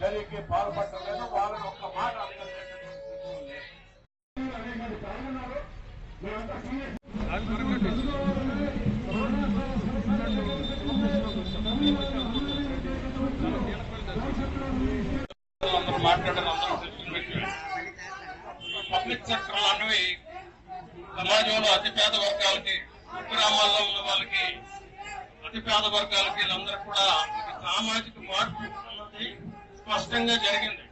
చర్యకి పాల్పడలేదు. వాళ్ళని ఒక్క మాట మాట్లాడారు. పబ్లిక్ సెక్టర్ అనేవి సమాజంలో అతిపేద వర్గాలకి, గ్రామాల్లో ఉన్న వాళ్ళకి, అతిపేద వర్గాలకి వీళ్ళందరూ కూడా సామాజిక మార్పు అన్నది స్పష్టంగా జరిగింది.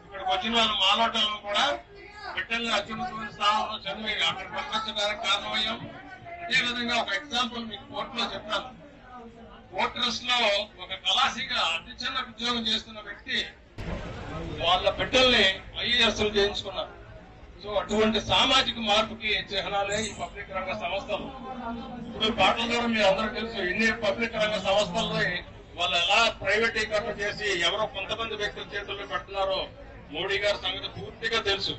ఇక్కడికి వచ్చిన వాళ్ళ మాలోటలను కూడా బిడ్డల్ని అత్యున్నతమైన స్థానంలో చదివి అక్కడ పంపించడానికి కారణమయ్యాం. అదేవిధంగా ఒక ఎగ్జాంపుల్ మీకు కోర్టులో చెప్పాను. కోర్టర్స్ లో ఒక కళాశీగా అతి చిన్న ఉద్యోగం చేస్తున్న వ్యక్తి వాళ్ళ బిడ్డల్ని ఐఏఎస్లు చేయించుకున్నారు. సో అటువంటి సామాజిక మార్పుకి చిహ్నాలే ఈ పబ్లిక్ రంగ సంస్థలు. ఇప్పుడు పాటల ద్వారా మీరు అందరూ తెలుసు, ఎన్ని పబ్లిక్ రంగ సంస్థల్లో వాళ్ళు ఎలా ప్రైవేటీకరణ చేసి ఎవరో కొంతమంది వ్యక్తుల చేతుల్లో పెడుతున్నారో మోడీ గారి సంగతి పూర్తిగా తెలుసు.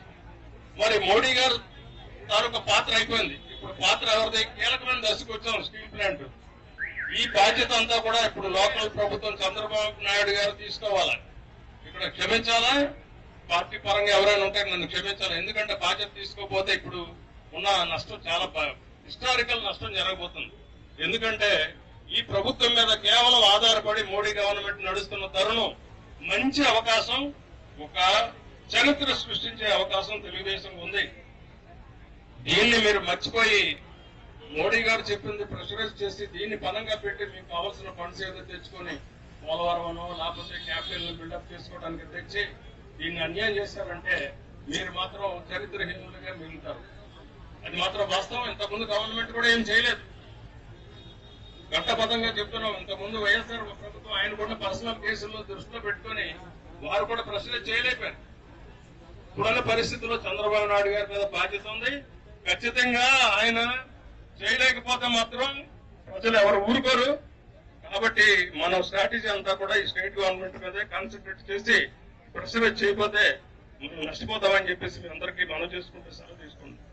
మరి మోడీ గారు తాలూకా పాత్ర అయిపోయింది. ఇప్పుడు పాత్ర ఎవరిది? కీలకమైన దశకు వచ్చాం. స్టీల్ ప్లాంట్ ఈ బాధ్యత అంతా కూడా ఇప్పుడు లోకల్ ప్రభుత్వం చంద్రబాబు నాయుడు గారు తీసుకోవాలి. ఇక్కడ క్షమించాలా, పార్టీ పరంగా ఎవరైనా ఉంటే నన్ను క్షమించాలి. ఎందుకంటే బాధ్యత తీసుకోకపోతే ఇప్పుడు ఉన్న నష్టం చాలా హిస్టారికల్ నష్టం జరగబోతుంది. ఎందుకంటే ఈ ప్రభుత్వం మీద కేవలం ఆధారపడి మోడీ గవర్నమెంట్ నడుస్తున్న తరుణం మంచి అవకాశం, ఒక చరిత్ర సృష్టించే అవకాశం తెలుగుదేశం ఉంది. దీన్ని మీరు మర్చిపోయి మోడీ గారు చెప్పింది ప్రెషరైజ్ చేసి దీన్ని పనంగా పెట్టి మీకు కావాల్సిన ఫండ్స్ ఏదో తెచ్చుకొని పోలవరమనో లేకపోతే క్యాపిటల్ బిల్డప్ చేసుకోవడానికి తెచ్చి దీన్ని అన్యాయం చేశారంటే మీరు మాత్రం చరిత్రహీనులుగా మిగులుతారు. అది మాత్రం వాస్తవం. ఇంతకుముందు గవర్నమెంట్ కూడా ఏం చేయలేదు. ఘట్టబద్ధంగా చెప్తున్నాం. ఇంతకుముందు వైఎస్ఆర్ ప్రభుత్వం ఆయన కూడా పర్సనల్ కేసుల్లో దృష్టిలో పెట్టుకుని వారు కూడా ప్రెషరైజ్ చేయలేకపోయారు. ఇప్పుడున్న పరిస్థితుల్లో చంద్రబాబు నాయుడు గారి మీద బాధ్యత ఉంది. ఖచ్చితంగా ఆయన చేయలేకపోతే మాత్రం ప్రజలు ఎవరు ఊరుకోరు. కాబట్టి మన స్ట్రాటజీ అంతా కూడా ఈ స్టేట్ గవర్నమెంట్ మీదే కాన్సన్ట్రేట్ చేసి ప్రెషరైజ్ చేయకపోతే మనం నష్టపోతామని చెప్పేసి మీ అందరికీ మనం చేసుకుంటే సెలవు తీసుకుంటాం.